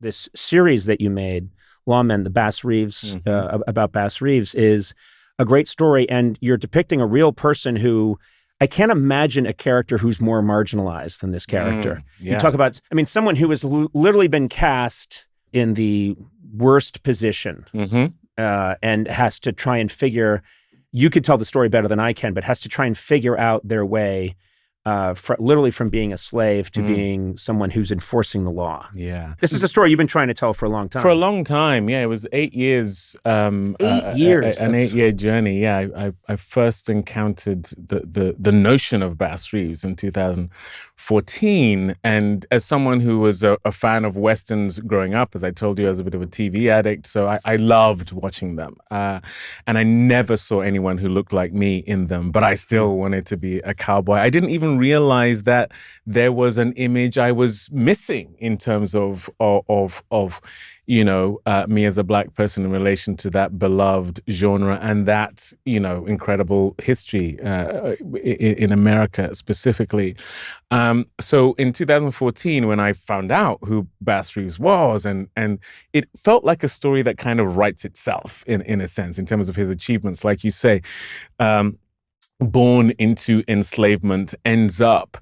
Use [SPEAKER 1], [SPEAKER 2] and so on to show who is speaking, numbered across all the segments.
[SPEAKER 1] this series that you made, Lawmen, the Bass Reeves, about Bass Reeves, is a great story. And you're depicting a real person who, I can't imagine a character who's more marginalized than this character. You talk about, I mean, someone who has literally been cast in the worst position and has to try and figure, you could tell the story better than I can, but has to try and figure out their way literally from being a slave to being someone who's enforcing the law.
[SPEAKER 2] Yeah.
[SPEAKER 1] This is a story you've been trying to tell for a long time.
[SPEAKER 2] For a long time, yeah. It was 8 years.
[SPEAKER 1] 8 years.
[SPEAKER 2] An 8-year journey, yeah. I first encountered the notion of Bass Reeves in 2014. And as someone who was a fan of Westerns growing up, as I told you, I was a bit of a TV addict, so I loved watching them. And I never saw anyone who looked like me in them, but I still wanted to be a cowboy. I didn't even realize that there was an image I was missing in terms of me as a Black person in relation to that beloved genre and that, incredible history in America specifically. So in 2014, when I found out who Bass Reeves was, and it felt like a story that kind of writes itself in a sense, in terms of his achievements, like you say, born into enslavement, ends up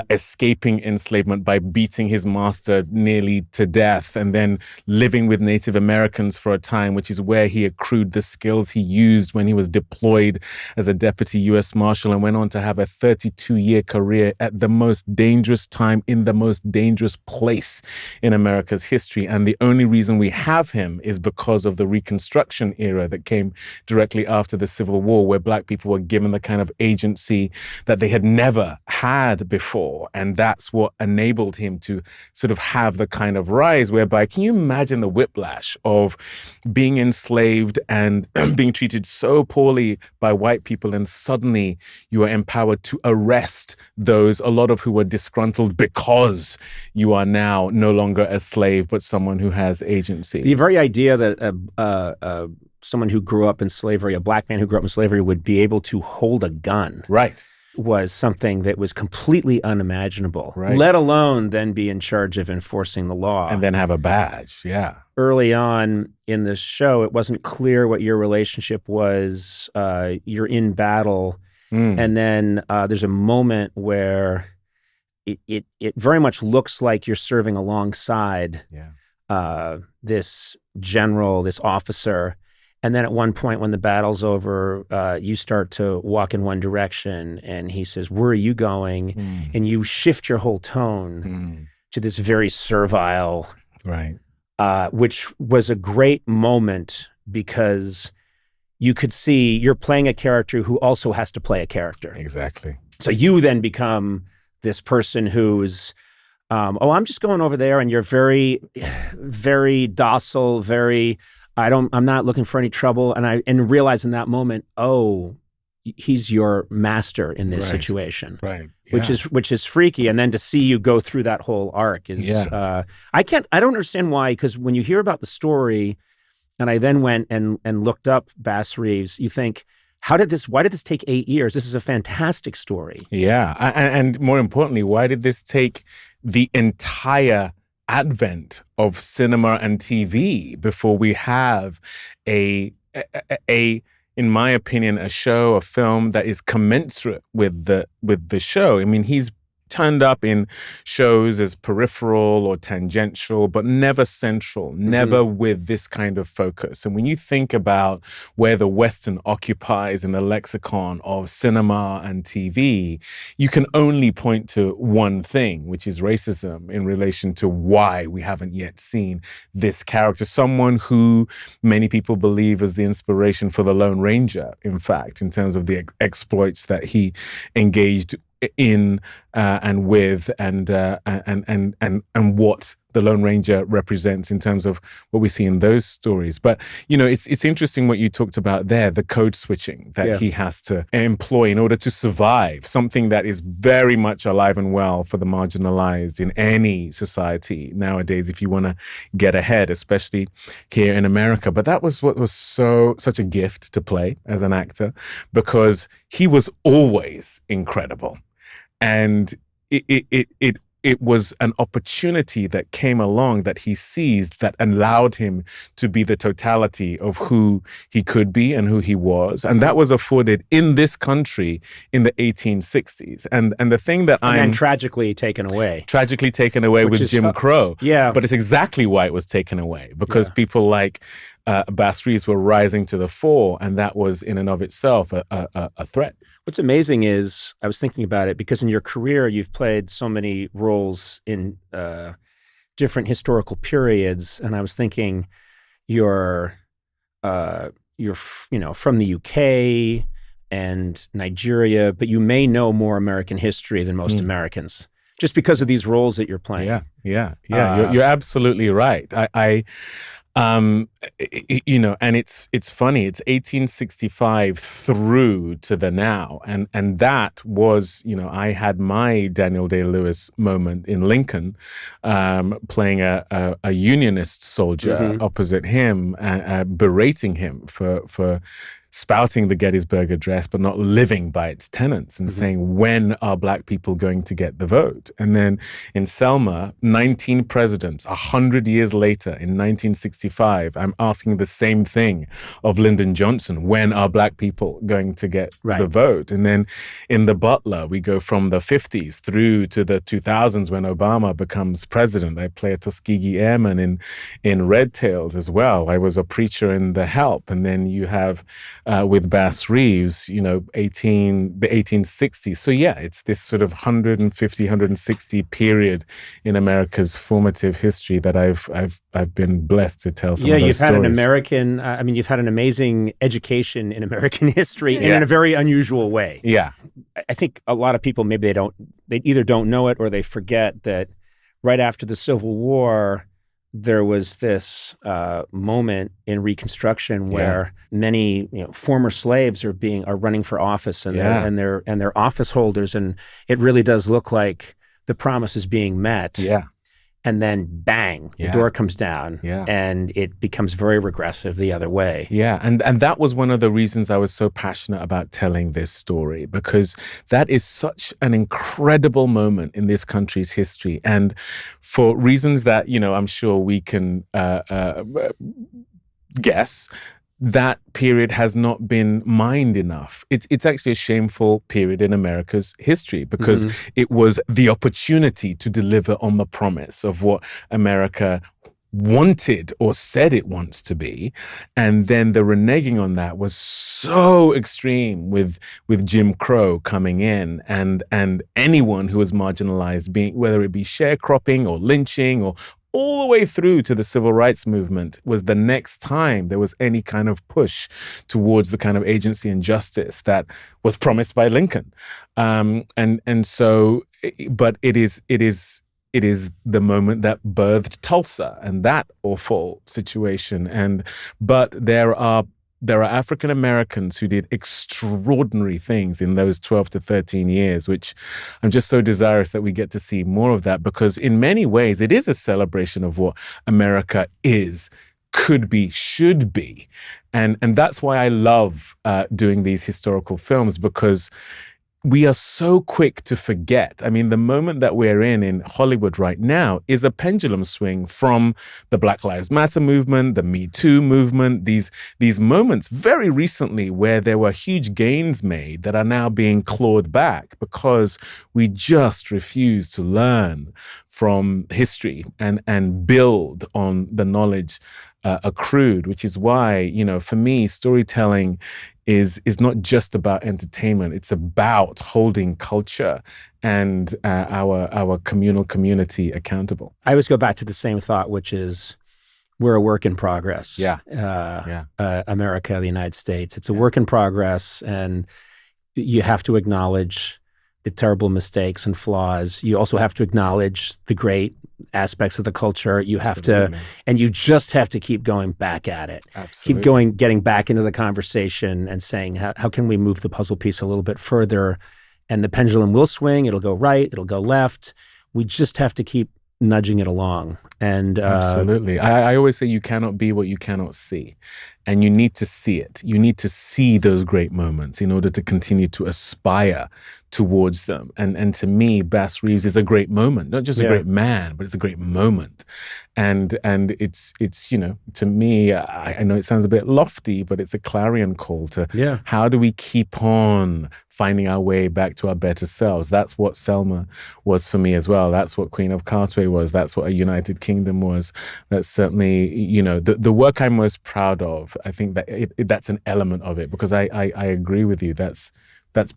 [SPEAKER 2] escaping enslavement by beating his master nearly to death, and then living with Native Americans for a time, which is where he accrued the skills he used when he was deployed as a deputy U.S. Marshal, and went on to have a 32-year career at the most dangerous time in the most dangerous place in America's history. And the only reason we have him is because of the Reconstruction era that came directly after the Civil War, where Black people were given the kind of agency that they had never had before. And that's what enabled him to sort of have the kind of rise whereby, can you imagine the whiplash of being enslaved and being treated so poorly by white people, and suddenly you are empowered to arrest those, a lot of who were disgruntled because you are now no longer a slave, but someone who has agency.
[SPEAKER 1] The very idea that someone who grew up in slavery, a Black man who grew up in slavery, would be able to hold a gun.
[SPEAKER 2] Right.
[SPEAKER 1] Was something that was completely unimaginable,
[SPEAKER 2] right,
[SPEAKER 1] let alone then be in charge of enforcing the law.
[SPEAKER 2] And then have a badge, yeah.
[SPEAKER 1] Early on in this show, it wasn't clear what your relationship was. You're in battle, and then there's a moment where it very much looks like you're serving alongside this general, this officer. And then at one point when the battle's over, you start to walk in one direction and he says, "Where are you going?" And you shift your whole tone to this very servile,
[SPEAKER 2] right?
[SPEAKER 1] Which was a great moment because you could see you're playing a character who also has to play a character.
[SPEAKER 2] Exactly.
[SPEAKER 1] So you then become this person who's, I'm just going over there, and you're very, very docile, very, I'm not looking for any trouble. And realize in that moment, he's your master in this situation.
[SPEAKER 2] Right. Yeah.
[SPEAKER 1] Which is freaky. And then to see you go through that whole arc is, I don't understand why, because when you hear about the story, and I then went and looked up Bass Reeves, you think, why did this take 8 years? This is a fantastic story.
[SPEAKER 2] Yeah. And more importantly, why did this take the entire advent of cinema and TV before we have in my opinion, a show, a film that is commensurate with the show? I mean, he's turned up in shows as peripheral or tangential, but never central, never with this kind of focus. And when you think about where the Western occupies in the lexicon of cinema and TV, you can only point to one thing, which is racism, in relation to why we haven't yet seen this character, someone who many people believe is the inspiration for the Lone Ranger, in fact, in terms of the exploits that he engaged in and with, and what the Lone Ranger represents in terms of what we see in those stories. But it's interesting what you talked about there, the code switching that he has to employ in order to survive, something that is very much alive and well for the marginalized in any society nowadays, if you want to get ahead, especially here in America. But that was what was such a gift to play as an actor, because he was always incredible. And it it was an opportunity that came along that he seized that allowed him to be the totality of who he could be and who he was. And that was afforded in this country in the 1860s. And the thing that
[SPEAKER 1] and then tragically taken away.
[SPEAKER 2] Tragically taken away with Jim Crow.
[SPEAKER 1] Yeah.
[SPEAKER 2] But it's exactly why it was taken away, because people like Bass Reeves were rising to the fore, and that was in and of itself a threat.
[SPEAKER 1] What's amazing is, I was thinking about it, because in your career, you've played so many roles in different historical periods. And I was thinking you're from the UK and Nigeria, but you may know more American history than most Americans just because of these roles that you're playing.
[SPEAKER 2] Yeah. You're absolutely right. And it's funny. It's 1865 through to the now, and that was, I had my Daniel Day-Lewis moment in Lincoln, playing a Unionist soldier opposite him, berating him for spouting the Gettysburg Address, but not living by its tenets, and saying, when are Black people going to get the vote? And then in Selma, 19 presidents, 100 years later, in 1965, I'm asking the same thing of Lyndon Johnson: when are Black people going to get the vote? And then in The Butler, we go from the 50s through to the 2000s when Obama becomes president. I play a Tuskegee Airman in Red Tails as well. I was a preacher in The Help. And then you have with Bass Reeves, the 1860s. So yeah, it's this sort of 150, 160 period in America's formative history that I've been blessed to tell some of those stories.
[SPEAKER 1] You've had an amazing education in American history and in a very unusual way.
[SPEAKER 2] Yeah.
[SPEAKER 1] I think a lot of people, maybe they either don't know it or they forget that right after the Civil War, there was this moment in Reconstruction where many former slaves are running for office, and they're office holders, and it really does look like the promise is being met.
[SPEAKER 2] Yeah.
[SPEAKER 1] And then bang, the door comes down, and it becomes very regressive the other way.
[SPEAKER 2] Yeah, and that was one of the reasons I was so passionate about telling this story, because that is such an incredible moment in this country's history. And for reasons that, I'm sure we can guess, that period has not been mined enough. It's actually a shameful period in America's history, because it was the opportunity to deliver on the promise of what America wanted or said it wants to be. And then the reneging on that was so extreme with Jim Crow coming in, and anyone who was marginalized, being, whether it be sharecropping or lynching or all the way through to the civil rights movement, was the next time there was any kind of push towards the kind of agency and justice that was promised by Lincoln. But it is the moment that birthed Tulsa and that awful situation. But there are African Americans who did extraordinary things in those 12 to 13 years, which I'm just so desirous that we get to see more of that, because in many ways it is a celebration of what America is, could be, should be. And that's why I love doing these historical films, because we are so quick to forget. I mean, the moment that we're in Hollywood right now is a pendulum swing from the Black Lives Matter movement, the Me Too movement, these moments very recently where there were huge gains made that are now being clawed back because we just refuse to learn from history and build on the knowledge accrued, which is why, for me, storytelling is not just about entertainment. It's about holding culture and our communal community accountable.
[SPEAKER 1] I always go back to the same thought, which is we're a work in progress. America, the United States. It's a work in progress, and you have to acknowledge the terrible mistakes and flaws. You also have to acknowledge the great aspects of the culture. You have to, and you just have to keep going back at it.
[SPEAKER 2] Absolutely.
[SPEAKER 1] Getting back into the conversation and saying, how can we move the puzzle piece a little bit further? And the pendulum will swing. It'll go right. It'll go left. We just have to keep nudging it along. And
[SPEAKER 2] absolutely. I always say you cannot be what you cannot see. And you need to see it. You need to see those great moments in order to continue to aspire towards them. And to me, Bass Reeves is a great moment, not just a great man, but it's a great moment. And it's to me, I know it sounds a bit lofty, but it's a clarion call to how do we keep on finding our way back to our better selves? That's what Selma was for me as well. That's what Queen of Cartway was. That's what A United Kingdom was. That's certainly, the work I'm most proud of. I think that that's an element of it, because I agree with you. That's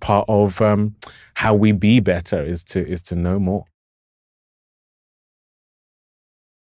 [SPEAKER 2] part of how we be better is to know more.